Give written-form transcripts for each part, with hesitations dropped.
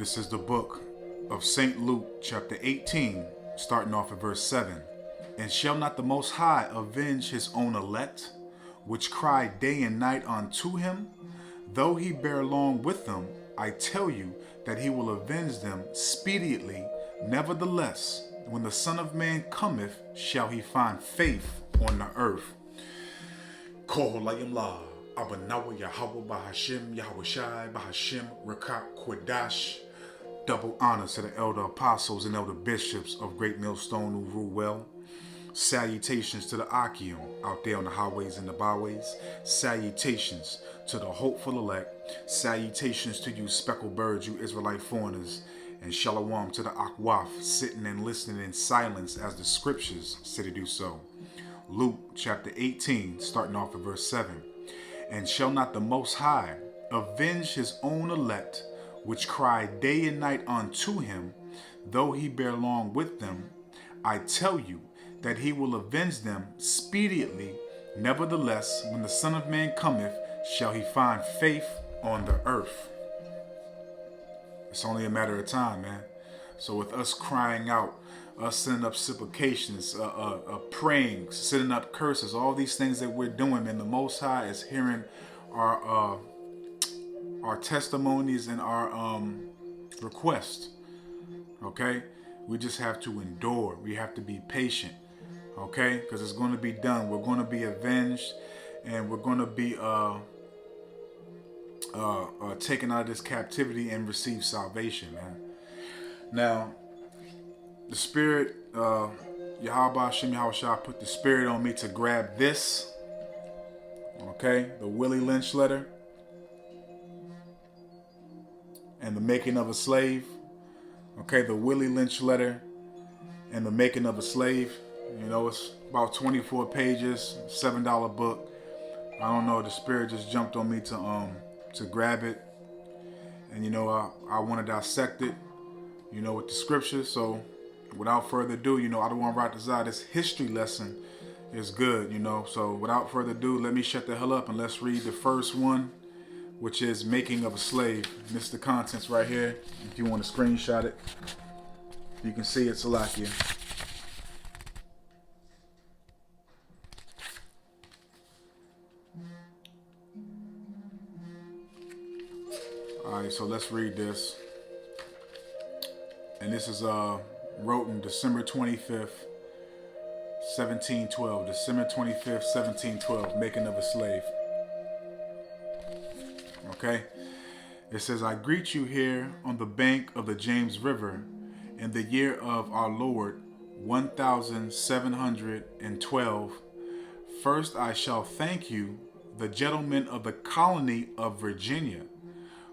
This is the book of St. Luke, chapter 18, starting off at verse 7. And shall not the Most High avenge his own elect, which cry day and night unto him? Though he bear long with them, I tell you that he will avenge them speedily. Nevertheless, when the Son of Man cometh, shall he find faith on the earth. Koholayim La, Abanawa Yahweh Bahashim, Yahweh Shai, Bahashim, Rakat Kwadash. Double honors to the elder apostles and elder bishops of Great Millstone who rule well. Salutations to the Akim out there on the highways and the byways. Salutations to the hopeful elect. Salutations to you speckled birds, you Israelite foreigners. And shalom to the Akwaf, sitting and listening in silence as the scriptures say to do so. Luke chapter 18, starting off at verse 7. And shall not the Most High avenge his own elect, which cry day and night unto him, though he bear long with them? I tell you that he will avenge them speedily. Nevertheless, when the Son of Man cometh, shall he find faith on the earth. It's only a matter of time, man. So with us crying out, us sending up supplications, praying, sending up curses, all these things that we're doing, man, the Most High is hearing our testimonies and our requests. Okay? We just have to endure. We have to be patient. Okay? Because it's going to be done. We're going to be avenged, and we're going to be taken out of this captivity and receive salvation, man. Now, the Spirit, Yahweh Hashem Yahweh Shai put the Spirit on me to grab this. Okay? The Willie Lynch letter. And the Making of a Slave. Okay, the Willie Lynch letter and the Making of a Slave. You know, it's about 24 pages, $7 book. I don't know, the Spirit just jumped on me to grab it. And you know, I want to dissect it, you know, with the scriptures. So without further ado, you know, I don't want to write this out. This history lesson is good, you know. So without further ado, let me shut the hell up and let's read the first one, which is Making of a Slave. And this is the contents right here. If you want to screenshot it, you can see it's Salakia. Alright, so let's read this. And this is wrote in December 25th, 1712. December 25th, 1712, Making of a Slave. Okay, it says, I greet you here on the bank of the James River in the year of our Lord 1712. First I shall thank you, the gentlemen of the colony of Virginia,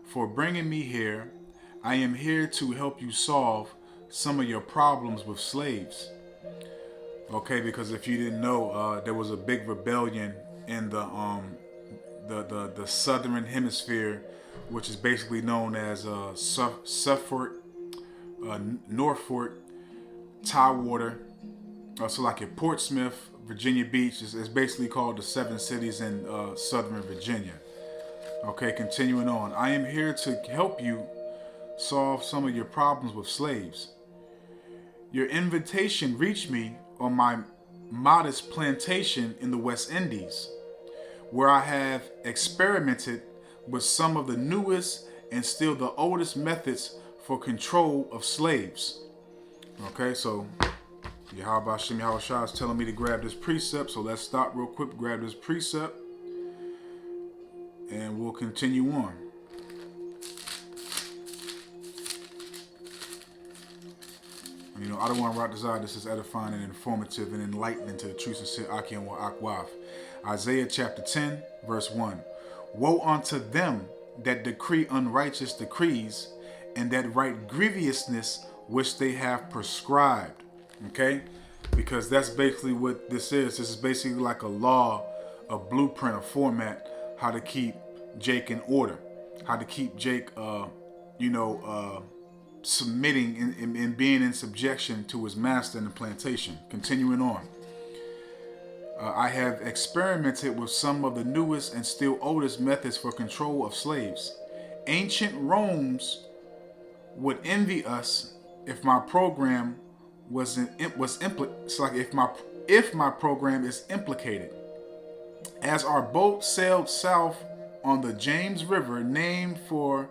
for bringing me here. I am here to help you solve some of your problems with slaves. Okay, because if you didn't know, there was a big rebellion in the southern hemisphere, which is basically known as Suffolk, Norfolk, Tidewater, so like at Portsmouth, Virginia Beach is basically called the 7 cities in southern Virginia. Okay, continuing on. I am here to help you solve some of your problems with slaves. Your invitation reached me on my modest plantation in the West Indies, where I have experimented with some of the newest and still the oldest methods for control of slaves. Okay, so Yahweh Hashem Yahweh Shai is telling me to grab this precept, so let's stop real quick, grab this precept, and we'll continue on. You know, I don't want to write this out. This is edifying and informative and enlightening to the truth and sit Akim wa Akwaf. Isaiah chapter 10, verse 1. Woe unto them that decree unrighteous decrees, and that write grievousness which they have prescribed. Okay? Because that's basically what this is. This is basically like a law, a blueprint, a format, how to keep Jake in order. How to keep Jake, submitting and being in subjection to his master in the plantation. Continuing on. I have experimented with some of the newest and still oldest methods for control of slaves. Ancient Rome's would envy us if my program it's like if my program is implicated. As our boat sailed south on the James River, named for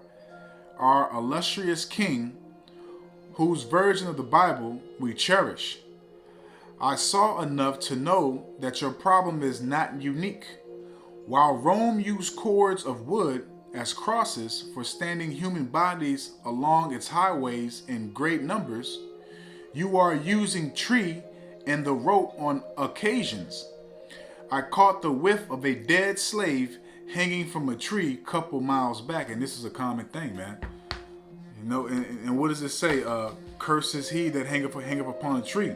our illustrious king, whose version of the Bible we cherish, I saw enough to know that your problem is not unique. While Rome used cords of wood as crosses for standing human bodies along its highways in great numbers, you are using tree and the rope on occasions. I caught the whiff of a dead slave hanging from a tree a couple miles back, and this is a common thing, man. You know, and what does it say? Curses he that hang up upon a tree.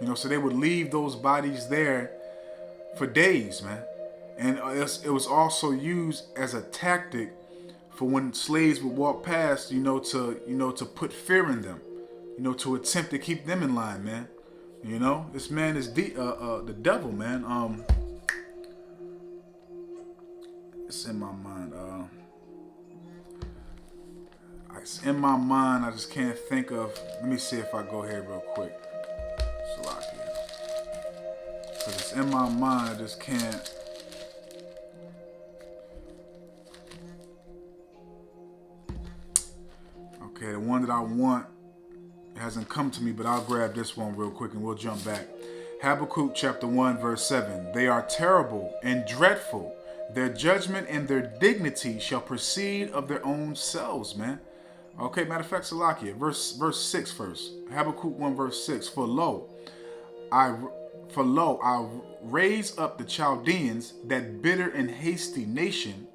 You know, so they would leave those bodies there for days, man. And it was also used as a tactic for when slaves would walk past, to put fear in them, to attempt to keep them in line, man. You know, this man is the devil, man. It's in my mind. It's in my mind. I just can't think of. Let me see if I go here real quick. Because it's in my mind. I just can't. Okay, the one that I want hasn't come to me, but I'll grab this one real quick and we'll jump back. Habakkuk chapter 1, verse 7. They are terrible and dreadful. Their judgment and their dignity shall proceed of their own selves, man. Okay, matter of fact, Salakia, verse 6 first. Habakkuk 1, verse 6. For lo, I raise up the Chaldeans, that bitter and hasty nation,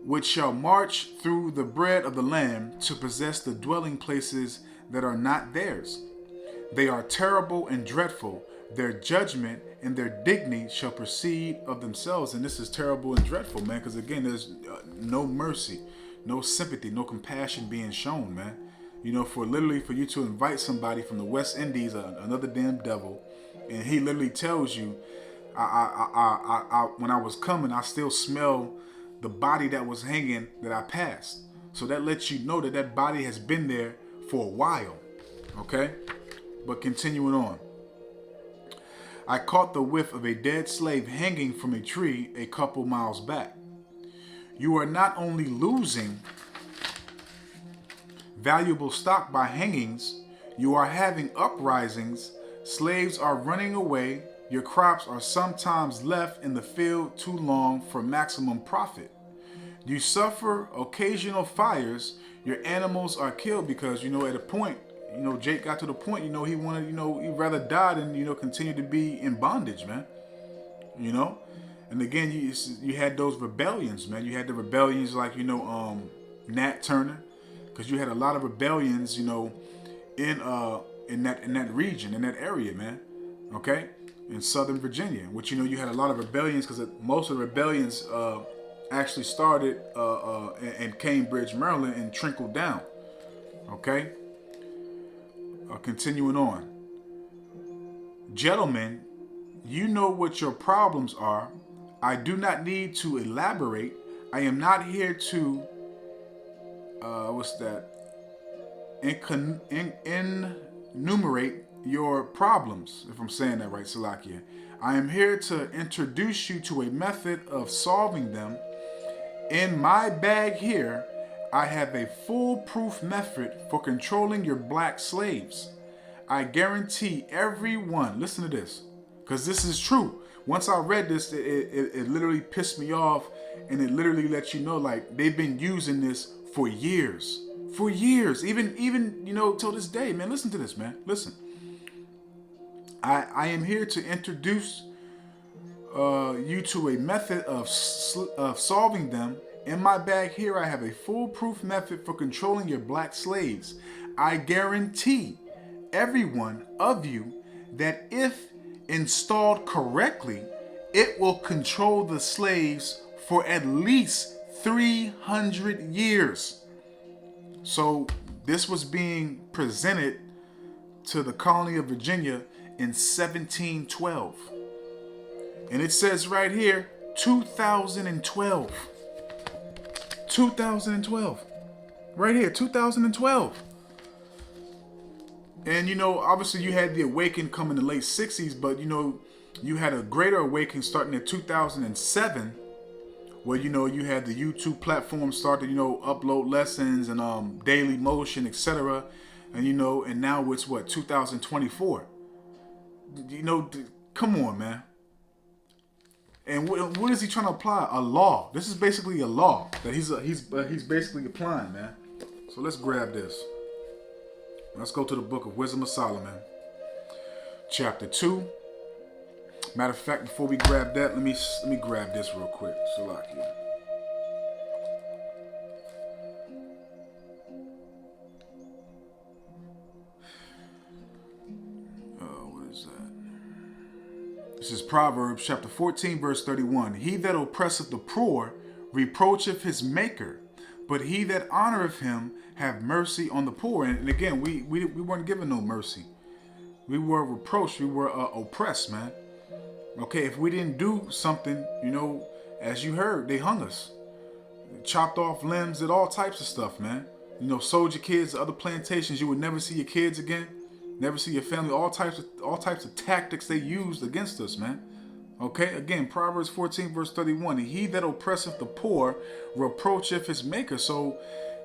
which shall march through the bread of the land to possess the dwelling places that are not theirs. They are terrible and dreadful. Their judgment and their dignity shall proceed of themselves. And this is terrible and dreadful, man, because again, there's no mercy, no sympathy, no compassion being shown, man. You know, for you to invite somebody from the West Indies, another damn devil, and he literally tells you, when I was coming, I still smell the body that was hanging that I passed. So that lets you know that that body has been there for a while. Okay? But continuing on. I caught the whiff of a dead slave hanging from a tree a couple miles back. You are not only losing valuable stock by hangings, you are having uprisings. Slaves are running away. Your crops are sometimes left in the field too long for maximum profit. You suffer occasional fires. Your animals are killed because, at a point, Jake got to the point, he wanted, he'd rather die than, continue to be in bondage, man. And again, you had those rebellions, man. You had the rebellions like, Nat Turner, because you had a lot of rebellions, in that region, in that area, man. Okay? In Southern Virginia, which, you had a lot of rebellions because most of the rebellions actually started in Cambridge, Maryland, and trickled down. Okay? Continuing on. Gentlemen, you know what your problems are. I do not need to elaborate. I am not here to, enumerate your problems, if I'm saying that right, Salakia. I am here to introduce you to a method of solving them. In my bag here, I have a foolproof method for controlling your black slaves. I guarantee everyone, listen to this, because this is true. Once I read this, it literally pissed me off, and it literally lets you know, like, they've been using this for years. For years, even till this day, man. Listen to this, man. Listen. I am here to introduce you to a method of solving them. In my bag here, I have a foolproof method for controlling your black slaves. I guarantee every one of you that if installed correctly, it will control the slaves for at least 300 years. So this was being presented to the colony of Virginia in 1712. And it says right here, 2012. 2012. Right here, 2012. And, obviously you had the awakening come in the late 60s, but, you had a greater awakening starting in 2007, where, you had the YouTube platform start to, upload lessons and daily motion, etc. And, and now it's what, 2024. Come on, man. And what is he trying to apply? A law. This is basically a law that he's basically applying, man. So let's grab this. Let's go to the book of Wisdom of Solomon, chapter 2. Matter of fact, before we grab that, let me grab this real quick. Salakia. What is that? This is Proverbs chapter 14, verse 31. He that oppresseth the poor reproacheth his maker, but he that honoreth him have mercy on the poor. And again, we weren't given no mercy. We were reproached. We were oppressed, man. Okay, if we didn't do something, as you heard, they hung us. Chopped off limbs, did all types of stuff, man. Sold your kids to other plantations. You would never see your kids again. Never see your family. All types of tactics they used against us, man. Okay, again, Proverbs 14, verse 31. He that oppresseth the poor reproacheth his maker. So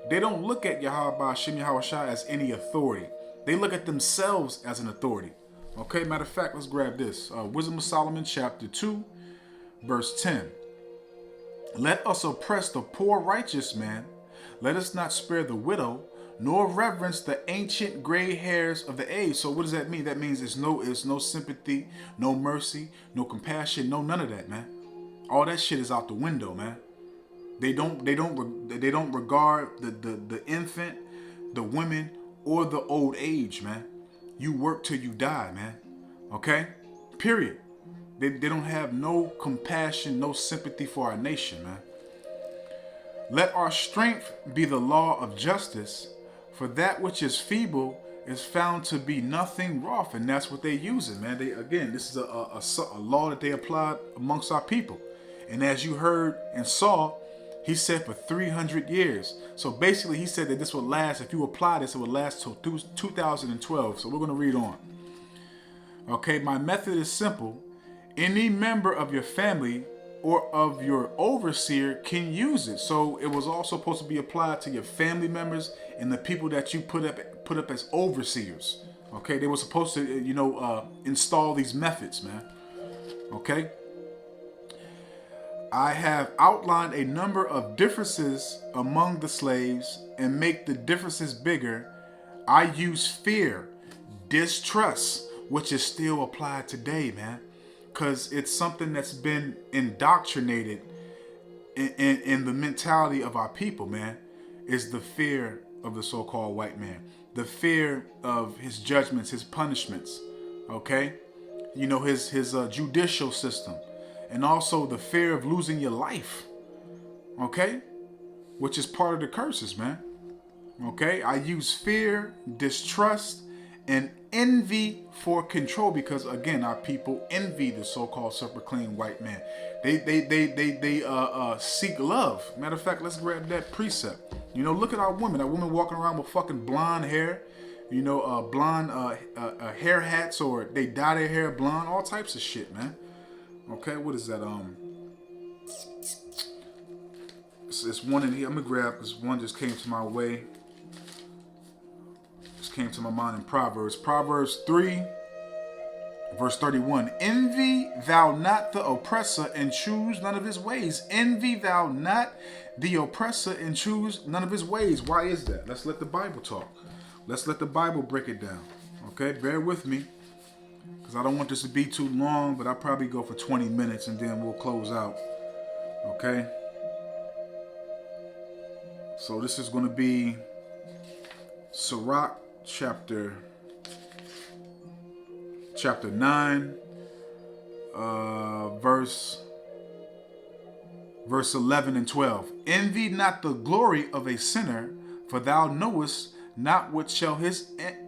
they don't look at Yahweh Shem Yahushua as any authority. They look at themselves as an authority. Okay, matter of fact, let's grab this. Wisdom of Solomon, chapter 2, verse 10. Let us oppress the poor righteous man. Let us not spare the widow, nor reverence the ancient gray hairs of the age. So what does that mean? That means there's no sympathy, no mercy, no compassion, no none of that, man. All that shit is out the window, man. They don't regard the infant, the women, or the old age, man. You work till you die, man. Okay? Period. They don't have no compassion, no sympathy for our nation, man. Let our strength be the law of justice, for that which is feeble is found to be nothing wroth. And that's what they use it, man. This is a law that they applied amongst our people. And as you heard and saw, he said for 300 years. So basically he said that this would last, if you apply this, it would last till 2012. So we're going to read on. Okay, my method is simple. Any member of your family or of your overseer can use it. So it was also supposed to be applied to your family members and the people that you put up as overseers. Okay, they were supposed to, install these methods, man. Okay. I have outlined a number of differences among the slaves and make the differences bigger. I use fear, distrust, which is still applied today, man, because it's something that's been indoctrinated in the mentality of our people, man, is the fear of the so-called white man, the fear of his judgments, his punishments, okay? His judicial system. And also the fear of losing your life, okay? Which is part of the curses, man. Okay? I use fear, distrust, and envy for control because, again, our people envy the so-called super clean white man. They seek love. Matter of fact, let's grab that precept. Look at our women. Our women walking around with fucking blonde hair, blonde hair hats, or they dye their hair blonde, all types of shit, man. Okay, what is that? It's one in here. I'm gonna grab because one just came to my way. Just came to my mind in Proverbs. Proverbs 3, verse 31. Envy thou not the oppressor and choose none of his ways. Envy thou not the oppressor and choose none of his ways. Why is that? Let's let the Bible talk. Let's let the Bible break it down. Okay, bear with me. Because I don't want this to be too long, but I'll probably go for 20 minutes and then we'll close out. Okay? So this is going to be Sirach chapter 9, verse 11 and 12. Envy not the glory of a sinner, for thou knowest not what shall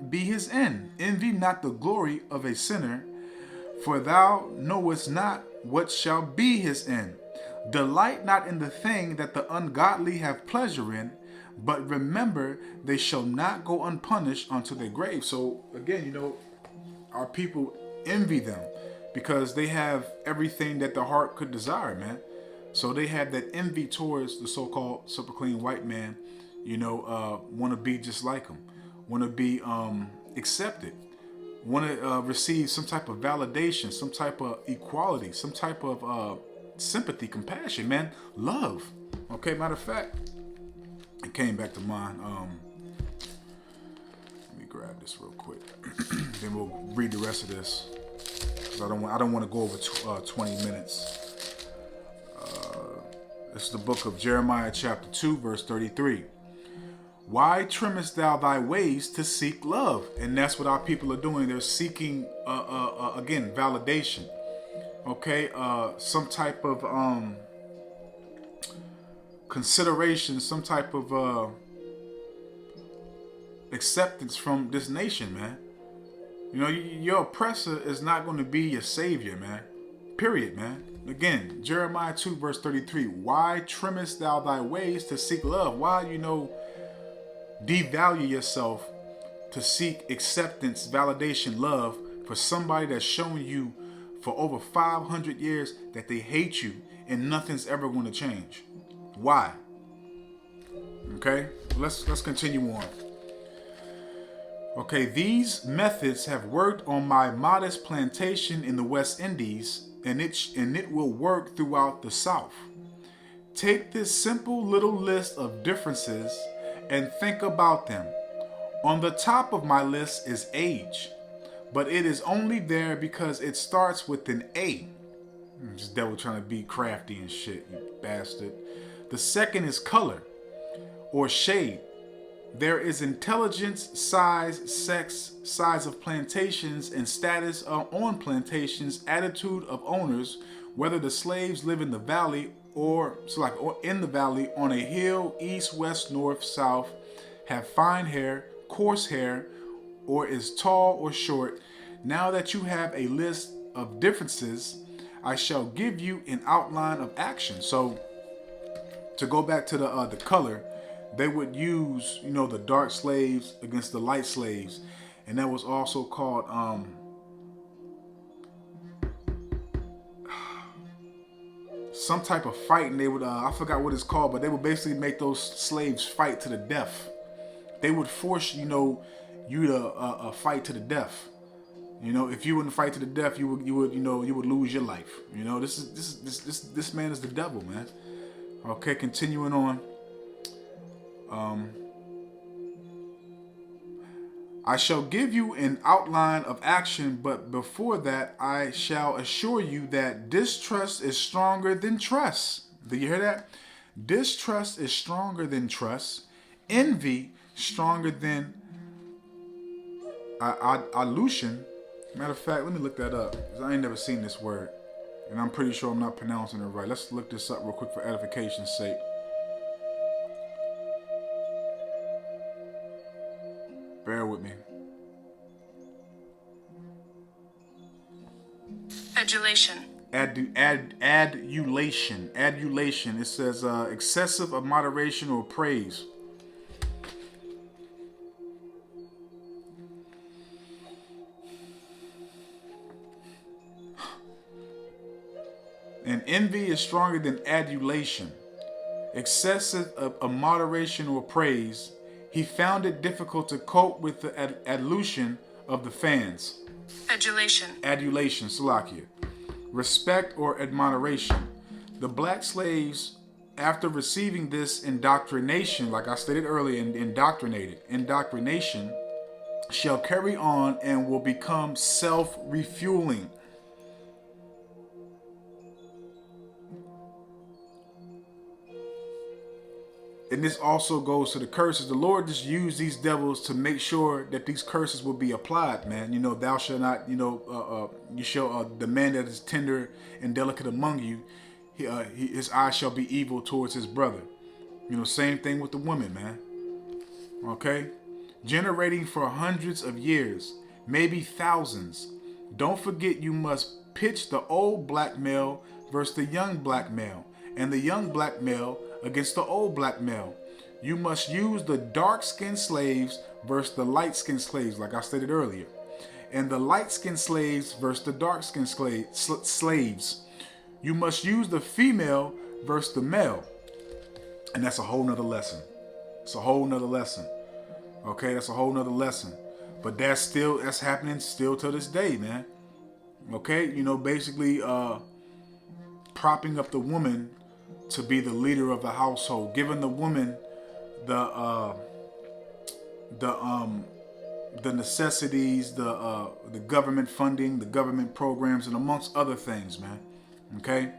be his end. Envy not the glory of a sinner, for thou knowest not what shall be his end. Delight not in the thing that the ungodly have pleasure in, But remember, they shall not go unpunished unto their grave. So again, our people envy them because they have everything that the heart could desire, man. So they have that envy towards the so-called super clean white man, want to be just like him, want to be accepted, want to receive some type of validation, some type of equality, some type of sympathy, compassion, man, love. Okay, matter of fact, it came back to mind. Let me grab this real quick. Then we'll read the rest of this because I don't want to go over 20 minutes. This is the book of Jeremiah chapter 2 verse 33. Why trimmest thou thy ways to seek love? And that's what our people are doing. They're seeking again validation. Okay, some type of consideration, some type of acceptance from this nation, man. Your oppressor is not going to be your savior, man. Period, man. Again, Jeremiah 2 verse 33. Why trimmest thou thy ways to seek love? Why, devalue yourself to seek acceptance, validation, love for somebody that's shown you for over 500 years that they hate you and nothing's ever going to change? Why? Okay, let's continue on. Okay, these methods have worked on my modest plantation in the West Indies, and it will work throughout the South. Take this simple little list of differences and think about them. On the top of my list is age, but it is only there because it starts with an A. Just devil trying to be crafty and shit, you bastard. The second is color or shade. There is intelligence, size, sex, size of plantations, and status on plantations, attitude of owners, whether the slaves live in the valley or in the valley, on a hill, east, west, north, south, have fine hair, coarse hair, or is tall or short. Now that you have a list of differences, I shall give you an outline of action. So to go back to the color, they would use, the dark slaves against the light slaves. And that was also called some type of fight. And they would, I forgot what it's called, but they would basically make those slaves fight to the death. They would force, you to fight to the death. If you wouldn't fight to the death, you would lose your life. This man is the devil, man. Okay, continuing on. I shall give you an outline of action, but before that, I shall assure you that distrust is stronger than trust. Do you hear that? Distrust is stronger than trust. Envy stronger than illusion. Matter of fact, let me look that up, because I ain't never seen this word, and I'm pretty sure I'm not pronouncing it right. Let's look this up real quick for edification's sake. Bear with me. Adulation. Adulation. Adulation. It says excessive of moderation or praise. And envy is stronger than adulation. Excessive of moderation or praise. He found it difficult to cope with the adulation of the fans. Adulation. Adulation, Salakia. Respect or admiration. The black slaves, after receiving this indoctrination, like I stated earlier, indoctrination, shall carry on and will become self-refueling. And this also goes to the curses. The Lord just used these devils to make sure that these curses will be applied, man. Thou shalt not, you shall, the man that is tender and delicate among you, his eye shall be evil towards his brother. Same thing with the woman, man. Okay? Generating for hundreds of years, maybe thousands. Don't forget you must pitch the old black male versus the young black male, and the young black male against the old black male. You must use the dark-skinned slaves versus the light-skinned slaves, like I stated earlier. And the light-skinned slaves versus the dark-skinned slaves. You must use the female versus the male. And that's a whole nother lesson. It's a whole nother lesson. Okay, that's a whole nother lesson. But that's happening still to this day, man. Okay, basically propping up the woman to be the leader of the household, giving the woman the necessities, the government funding, the government programs, and amongst other things, man. Okay,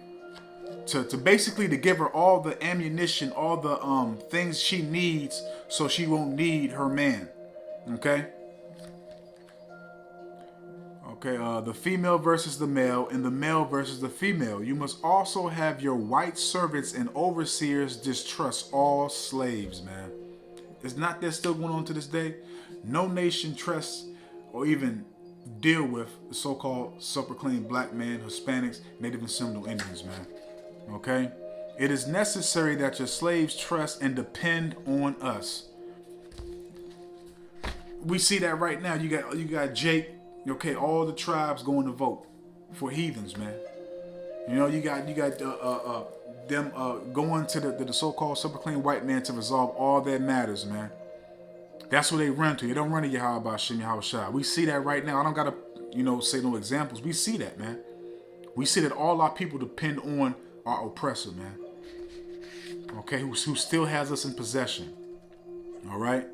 to basically to give her all the ammunition, all the things she needs, so she won't need her man. Okay. Okay, the female versus the male and the male versus the female. You must also have your white servants and overseers distrust all slaves, man. Is not that still going on to this day? No nation trusts or even deal with the so-called self-proclaimed black man, Hispanics, Native and Seminole Indians, man. Okay? It is necessary that your slaves trust and depend on us. We see that right now. You got Jake. Okay, all the tribes going to vote for heathens, man. You got them going to the so-called self-proclaimed white man to resolve all their matters, man. That's what they run to. They don't run to Yahweh Shem Yahweh Shai. We see that right now. I don't gotta, say no examples. We see that, man. We see that all our people depend on our oppressor, man. Okay, who still has us in possession. All right.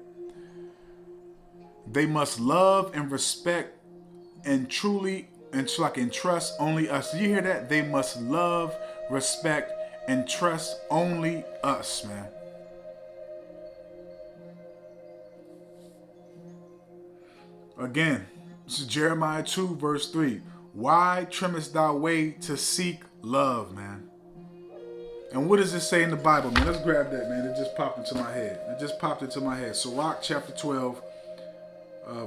They must love and respect and truly and trust only us. Do you hear that? They must love, respect, and trust only us, man. Again, this is Jeremiah 2, verse 3. Why trimmest thou way to seek love, man? And what does it say in the Bible, man? Let's grab that, man. It just popped into my head. Sirach chapter 12,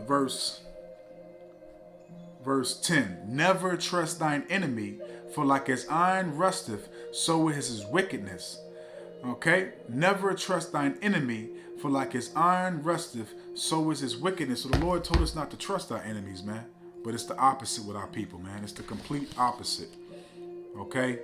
verse 10. Never trust thine enemy, for like as iron rusteth, so is his wickedness. Okay? Never trust thine enemy, for like as iron rusteth, so is his wickedness. So the Lord told us not to trust our enemies, man. But it's the opposite with our people, man. It's the complete opposite. Okay?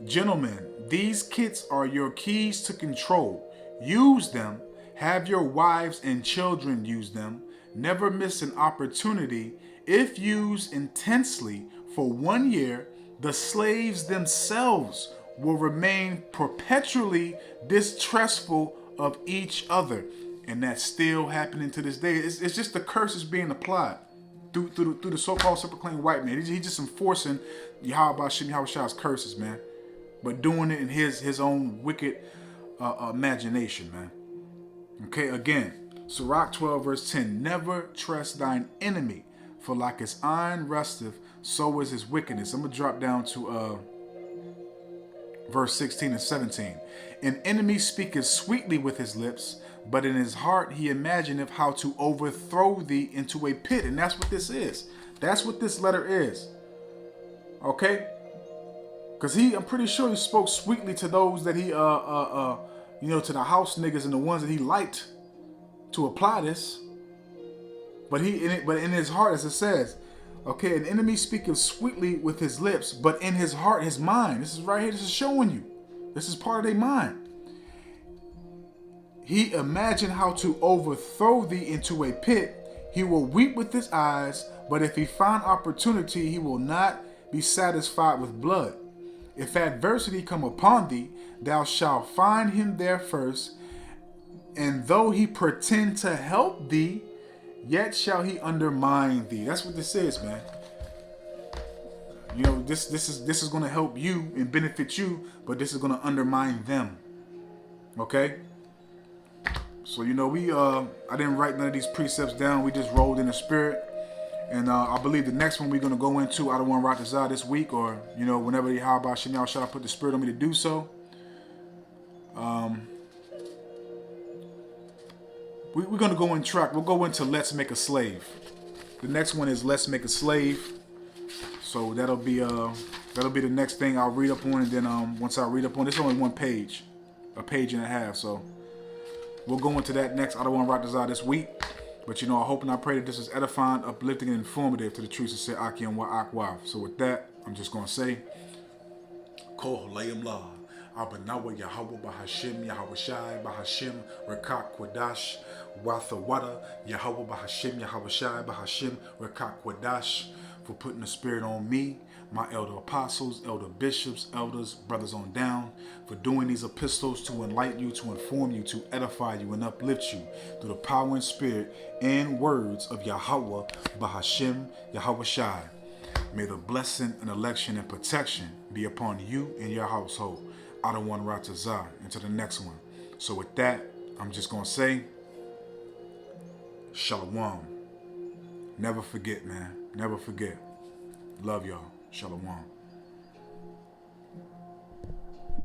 Gentlemen, these kits are your keys to control. Use them. Have your wives and children use them. Never miss an opportunity. If used intensely for 1 year, the slaves themselves will remain perpetually distrustful of each other. And that's still happening to this day. It's just the curses being applied through the so-called self-proclaimed white man. He's just enforcing Yahweh Shem Yahweh Shai's curses, man. But doing it in his own wicked imagination, man. Okay, again, Sirach 12, verse 10. Never trust thine enemy, for like as iron rusteth, so is his wickedness. I'm going to drop down to verse 16 and 17. An enemy speaketh sweetly with his lips, but in his heart he imagineth how to overthrow thee into a pit. And that's what this is. That's what this letter is. Okay? Because I'm pretty sure he spoke sweetly to those that he, to the house niggas and the ones that he liked to apply this. But in his heart, as it says, okay, an enemy speaketh sweetly with his lips, but in his heart, his mind. This is right here. This is showing you. This is part of their mind. He imagined how to overthrow thee into a pit. He will weep with his eyes, but if he find opportunity, he will not be satisfied with blood. If adversity come upon thee, thou shalt find him there first, and though he pretend to help thee, yet shall he undermine thee. That's what this is, man. This is going to help you and benefit you, but this is going to undermine them. Okay? So, I didn't write none of these precepts down. We just rolled in the spirit. And I believe the next one we're going to go into, I don't want to rock this out this week or, whenever the Yahweh Shem Yahweh Shai put the spirit on me to do so. We're going to go in track. We'll go into Let's Make a Slave. The next one is Let's Make a Slave. So that'll be the next thing I'll read up on. And then once I read up on, it's only one page, a page and a half. So We'll go into that next. I don't want to write this out this week. But I hope and I pray that this is edifying, uplifting, and informative to the truths of Sir Aki and Wa'akwaf. So with that, I'm just going to say, Ko Layim La, Abanawa Yahweh Bahashim, Yahweh Shai, Bahashim, Rekak Kwadash, Wathawada, Yahweh Bahashim, Yahweh Shai, Bahashim, Rekak Kwadash, for putting the spirit on me, my elder apostles, elder bishops, elders, brothers on down, for doing these epistles to enlighten you, to inform you, to edify you, and uplift you through the power and spirit and words of Yahweh Bahashim, Yahweh Shai. May the blessing and election and protection be upon you and your household. I don't want to Ratazah into the next one. So with that, I'm just going to say, Shalom. Never forget, man. Never forget. Love y'all. Shalom.